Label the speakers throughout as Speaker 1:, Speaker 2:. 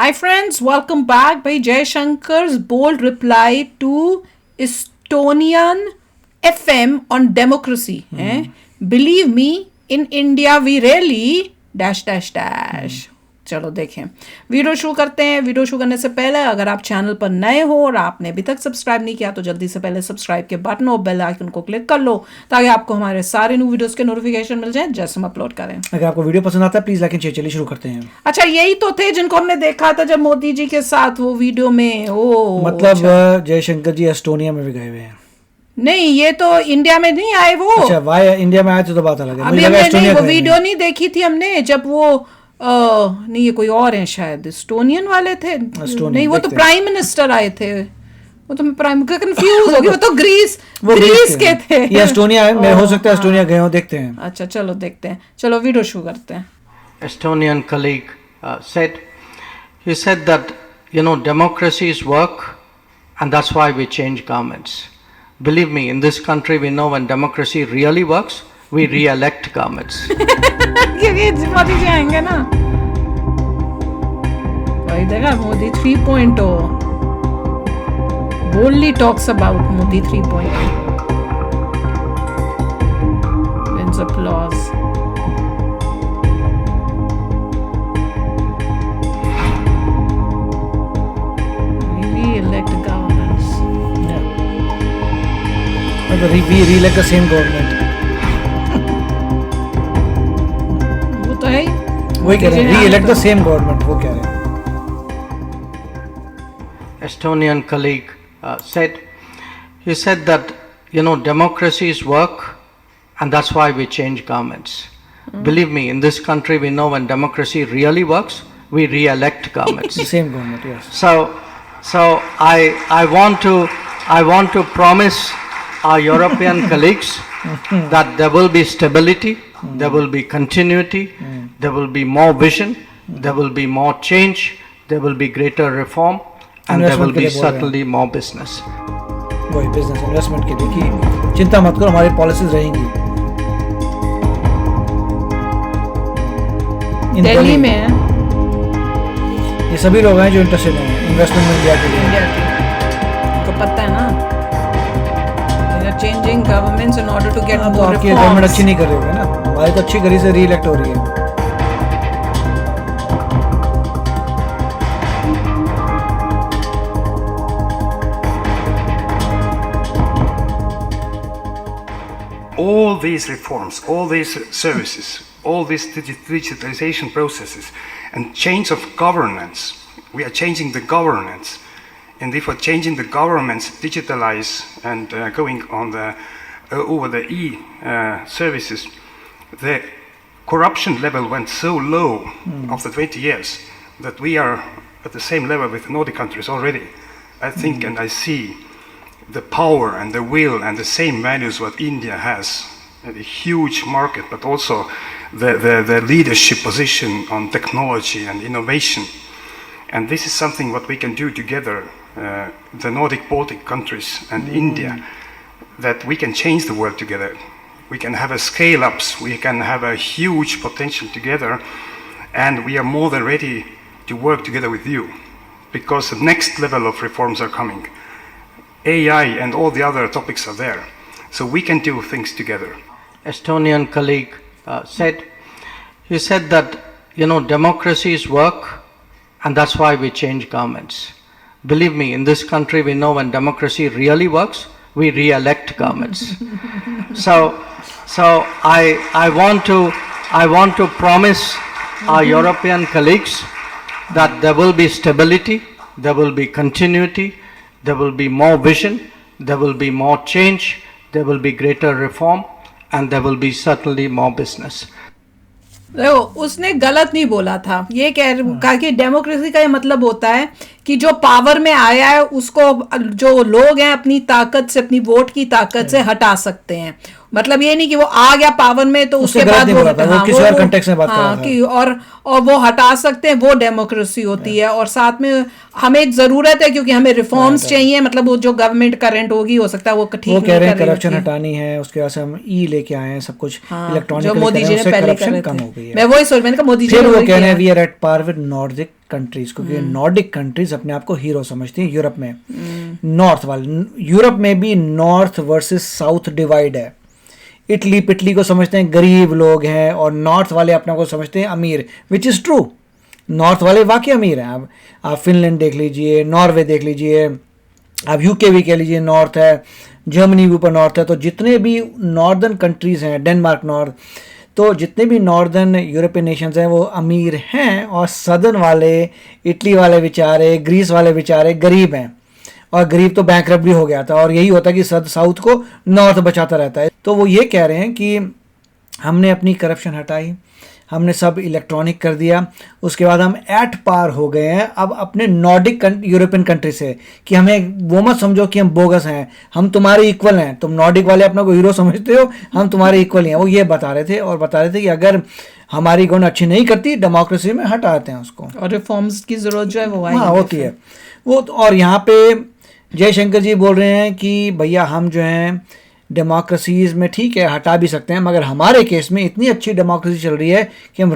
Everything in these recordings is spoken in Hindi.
Speaker 1: Hi friends, welcome back. By Jaishankar's bold reply to Estonian FM on democracy. Believe me, in India we really dash dash dash. चलो देखें, वीडियो शुरू करते हैं। वीडियो शुरू करने से पहले अगर आप चैनल पर नए हो और आपने अभी तक सब्सक्राइब नहीं किया तो जल्दी से पहले सब्सक्राइब के बटन और बेल आइकन को क्लिक कर लो ताकि आपको हमारे सारे न्यू वीडियोस के नोटिफिकेशन मिल जाएं जैसे हम अपलोड करें।
Speaker 2: अगर आपको वीडियो पसंद आता है प्लीज लाइक एंड शेयर। चलिए शुरू करते हैं।
Speaker 1: अच्छा, यही तो थे जिनको हमने देखा था जब मोदी जी के साथ वो वीडियो में। ओ
Speaker 2: मतलब जयशंकर जी एस्टोनिया में भी गए हुए हैं?
Speaker 1: नहीं, ये तो इंडिया में नहीं आए वो।
Speaker 2: अच्छा, वाई इंडिया में आए तो बात अलग है।
Speaker 1: अभी हमने नहीं, वो वीडियो नहीं देखी थी हमने जब वो नहीं, ये कोई और हैं शायद, एस्टोनियन वाले थे। नहीं, वो तो प्राइम मिनिस्टर आए थे। वो तो मैं प्राइम कंफ्यूज हो गई। वो तो ग्रीस के थे।
Speaker 2: ये एस्टोनिया है, मैं हो सकता है एस्टोनिया गए हो। देखते हैं।
Speaker 1: अच्छा चलो देखते हैं। चलो वीडियो शुरू करते हैं।
Speaker 3: Estonian colleague he said that democracy is work and that's why we change governments. Believe me, in this country we know when democracy really works we re-elect governments.
Speaker 1: क्योंकि मोदी जी आएंगे ना। भाई देखा, Modi 3.0 boldly talks about Modi 3.0 wins applause. Re-elect governments.
Speaker 2: We re-elect the same government.
Speaker 1: वो तो है ही।
Speaker 2: वही कह रहे हैं, re-elect the same government। वो कह रहे हैं।
Speaker 3: Estonian colleague he said that democracy is work and that's why we change governments. Believe me, in this country we know when democracy really works we re-elect governments.
Speaker 2: The same government, yes.
Speaker 3: So I want to promise our European colleagues that there will be stability, there will be continuity, there will be more vision, there will be more change, there will be greater reform, and there will be certainly more business.
Speaker 2: वही बिजनेस इन्वेस्टमेंट के लिए कि चिंता मत करो, हमारी पॉलिसीज रहेंगी।
Speaker 1: दिल्ली में है।
Speaker 2: ये सभी लोग हैं जो इंटरेस्टेड हैं इन्वेस्टमेंट में इंडिया के लिए।
Speaker 1: आपको पता है ना, changing governments in order to get more reforms.
Speaker 2: आपकी गवर्नमेंट अच्छी नहीं कर रही है ना, हमारी तो अच्छी करी से री-इलेक्ट हो रही है।
Speaker 4: All these reforms, all these services, all these digitalization processes and change of governance, we are changing the governance. And if we're changing the governments, digitalize and going on over the services, the corruption level went so low after 20 years that we are at the same level with Nordic countries already. I think and I see the power and the will and the same values what India has, a huge market, but also the leadership position on technology and innovation. And this is something what we can do together, the Nordic Baltic countries and India, that we can change the world together. We can have a scale-ups, we can have a huge potential together, and we are more than ready to work together with you, because the next level of reforms are coming. AI and all the other topics are there, so we can do things together.
Speaker 3: Estonian colleague he said that democracy is work and that's why we change governments. Believe me, in this country we know when democracy really works we re-elect governments. so I want to promise our European colleagues that there will be stability, there will be continuity, there will be more vision, there will be more change, there will be greater reform, and there will be certainly more business.
Speaker 1: देखो, उसने गलत नहीं बोला था। ये कहा कि डेमोक्रेसी का ये मतलब होता है कि जो पावर में आया है उसको जो लोग हैं अपनी ताकत से, अपनी वोट की ताकत से हटा सकते हैं। मतलब ये नहीं कि वो आ गया पावर में तो उसके बाद और वो हटा सकते हैं, वो डेमोक्रेसी होती है। और साथ में हमें जरूरत है क्योंकि हमें रिफॉर्म्स चाहिए। मतलब वो जो गवर्नमेंट करंट होगी हो सकता है वो ठीक नहीं कर रही है,
Speaker 2: करप्शन हटानी है, उसके बाद हम ई लेके आए हैं सब कुछ इलेक्ट्रॉनिक।
Speaker 1: जो मोदी जी ने पहले
Speaker 2: करप्शन कम हो गई है।
Speaker 1: मैं वही सोच, मैंने कहा मोदी जी
Speaker 2: फिर वो कह रहे हैं we are at par with Nordic countries, क्योंकि नॉर्डिक कंट्रीज अपने आप को हीरो समझती हैं यूरोप में। नॉर्थ वाले यूरोप में भी नॉर्थ वर्सेस साउथ डिवाइड है। इटली पिटली को समझते हैं गरीब लोग हैं, और नॉर्थ वाले अपने को समझते हैं अमीर, विच इज़ ट्रू। नॉर्थ वाले वाकई अमीर हैं। आप फिनलैंड देख लीजिए, नॉर्वे देख लीजिए, आप यूके भी कह लीजिए नॉर्थ है, जर्मनी भी ऊपर नॉर्थ है। तो जितने भी नॉर्दर्न कंट्रीज़ हैं, डेनमार्क नॉर्थ, तो जितने भी नॉर्दर्न यूरोपियन नेशंस हैं वो अमीर हैं, और सदर्न वाले, इटली वाले बेचारे, ग्रीस वाले बेचारे गरीब हैं, और गरीब तो बैंकरप्ट भी हो गया था। और यही होता है कि साउथ को नॉर्थ बचाता रहता है। तो वो ये कह रहे हैं कि हमने अपनी करप्शन हटाई, हमने सब इलेक्ट्रॉनिक कर दिया, उसके बाद हम एट पार हो गए हैं अब अपने नॉर्डिक यूरोपियन कंट्री से, कि हमें वो मत समझो कि हम बोगस हैं, हम तुम्हारे इक्वल हैं। तुम नॉर्डिक वाले अपना को हीरो समझते हो, हम तुम्हारे इक्वल हैं। वो ये बता रहे थे, और बता रहे थे कि अगर हमारी गवर्नमेंट अच्छी नहीं करती, डेमोक्रेसी में हटाते हैं उसको,
Speaker 1: और रिफॉर्म्स की जरूरत जो है वो
Speaker 2: हाँ होती है वो। और यहाँ पे जयशंकर जी बोल रहे हैं कि भैया हम जो हैं डेमोक्रेसीज में ठीक है हटा भी सकते हैं, मगर हमारे केस में इतनी अच्छी डेमोक्रेसी चल रही है कि हम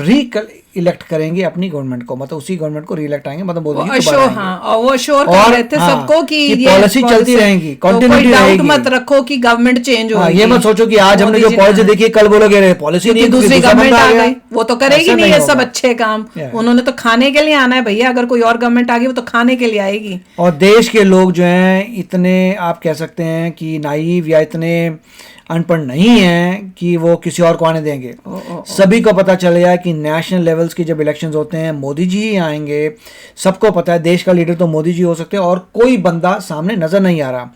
Speaker 2: इलेक्ट करेंगे अपनी गवर्नमेंट को, मतलब उसी गवर्नमेंट को रीइलेक्ट आएंगे, मतलब मोदी जी
Speaker 1: अश्योर, हाँ, और वो अश्योर कर रहे थे सबको कि ये
Speaker 2: पॉलिसी चलती रहेगी, कंटिन्यूटी रहेगी।
Speaker 1: मत रखो कि गवर्नमेंट चेंज होगी।
Speaker 2: ये मत सोचो कि आज हमने जो पॉलिसी देखी कल बोलोगे पॉलिसी नहीं,
Speaker 1: दूसरी गवर्नमेंट आ गई, वो तो करेगी नहीं ये सब अच्छे काम। उन्होंने तो खाने के लिए आना है भैया, अगर कोई और गवर्नमेंट आ गई वो तो खाने के लिए आएगी।
Speaker 2: और देश के लोग जो हैं इतने आप कह सकते हैं कि नाइव या इतने अनपढ़ नहीं है कि वो किसी और को आने देंगे। सभी को पता चल गया कि नेशनल लेवल्स की जब इलेक्शंस होते हैं मोदी जी ही आएंगे। सबको पता है देश का लीडर तो मोदी जी हो सकते हैं, और कोई बंदा सामने नजर नहीं आ रहा,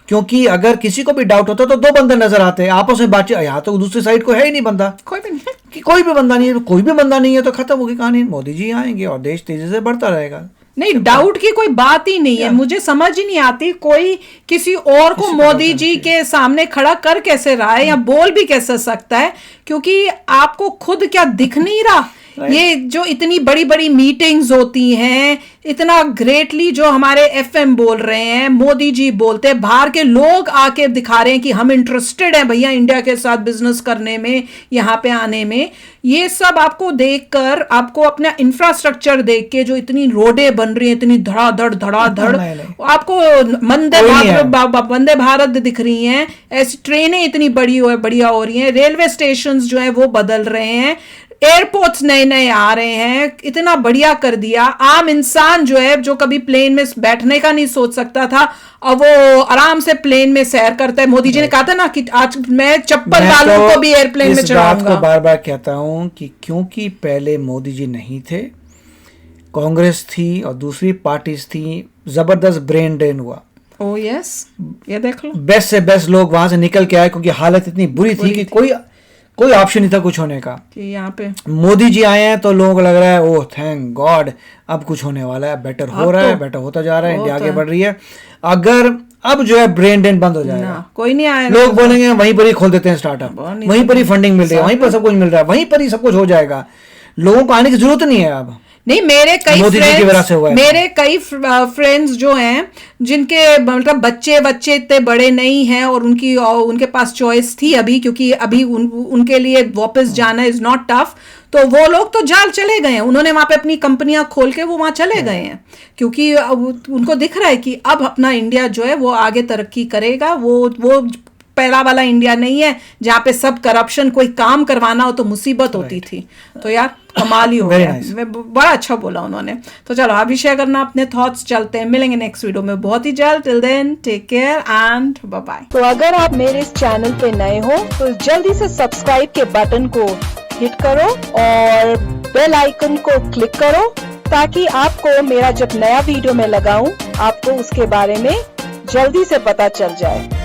Speaker 2: क्योंकि अगर किसी को भी डाउट होता तो दो बंदे नजर आते हैं आपस में बातचीत। यहाँ तो दूसरी साइड को है ही नहीं बंदा,
Speaker 1: कोई भी नहीं,
Speaker 2: कि कोई भी बंदा नहीं है। तो कोई भी बंदा नहीं है तो खत्म होगी कहानी, मोदी जी आएंगे और देश तेजी से बढ़ता रहेगा।
Speaker 1: नहीं, डाउट की कोई बात ही नहीं है। मुझे समझ ही नहीं आती कोई किसी और को मोदी जी के सामने खड़ा कर कैसे रहा है, या बोल भी कैसे सकता है, क्योंकि आपको खुद क्या दिख नहीं रहा। ये जो इतनी बड़ी बड़ी मीटिंग्स होती हैं, इतना ग्रेटली जो हमारे एफएम बोल रहे हैं, मोदी जी बोलते हैं, बाहर के लोग आके दिखा रहे हैं कि हम इंटरेस्टेड हैं भैया इंडिया के साथ बिजनेस करने में, यहाँ पे आने में। ये सब आपको देखकर, आपको अपना इंफ्रास्ट्रक्चर देख के, जो इतनी रोडें बन रही हैं, इतनी धड़ाधड़ धड़ाधड़, आपको वंदे भारत दिख रही हैं, ऐसी ट्रेनें इतनी बढ़िया हो रही हैं, रेलवे स्टेशन जो है वो बदल रहे हैं, एयरपोर्ट्स नए नए आ रहे हैं, इतना बढ़िया कर दिया। आम इंसान जो है, जो कभी प्लेन में बैठने का नहीं सोच सकता था, अब वो आराम से प्लेन में सैर करता है। मोदी जी ने कहा था ना कि आज मैं चप्पल वालों को भी एयरप्लेन में चढ़ाऊंगा।
Speaker 2: मैं बार बार कहता हूं कि क्योंकि पहले मोदी जी नहीं थे, कांग्रेस थी और दूसरी पार्टीज थी, जबरदस्त ब्रेन ड्रेन हुआ।
Speaker 1: ओह यस, ये देख लो,
Speaker 2: बेस्ट से बेस्ट लोग वहां से निकल के आए, क्योंकि हालत इतनी बुरी थी कि कोई ऑप्शन नहीं था कुछ होने का।
Speaker 1: कि यहाँ पे
Speaker 2: मोदी जी आए हैं तो लोगों को लग रहा है ओह थैंक गॉड अब कुछ होने वाला है, बेटर हो रहा है, बेटर होता जा रहा है, इंडिया आगे बढ़ रही है। अगर अब जो है ब्रेन ड्रेन बंद हो जाएगा, कोई नहीं आएगा, लोग बोलेंगे वहीं पर ही खोल देते हैं स्टार्टअप, वहीं पर ही फंडिंग मिल रही है, वहीं पर सब कुछ मिल रहा है, वहीं पर ही सब कुछ हो जाएगा, लोगों को आने की जरूरत नहीं है अब।
Speaker 1: नहीं, मेरे कई फ्रेंड्स जो हैं जिनके मतलब बच्चे इतने बड़े नहीं हैं और उनके पास चॉइस थी अभी, क्योंकि अभी उनके लिए वापस जाना इज नॉट टफ, तो वो लोग तो जाल चले गए हैं, उन्होंने वहां पे अपनी कंपनियां खोल के वो वहां चले गए हैं, क्योंकि उनको दिख रहा है कि अब अपना इंडिया जो है वो आगे तरक्की करेगा। वो पहला वाला इंडिया नहीं है जहाँ पे सब करप्शन, कोई काम करवाना हो तो मुसीबत होती थी। तो यार कमाल ही हो गया, बड़ा अच्छा बोला उन्होंने। तो चलो आप भी शेयर करना अपने थॉट्स, चलते हैं, मिलेंगे नेक्स्ट वीडियो में बहुत ही जल्द। Till then take care and bye bye.
Speaker 5: तो अगर आप मेरे इस चैनल पे नए हो तो जल्दी से सब्सक्राइब के बटन को हिट करो और बेल आइकन को क्लिक करो, ताकि आपको मेरा जब नया वीडियो मैं लगाऊं आपको उसके बारे में जल्दी से पता चल जाए।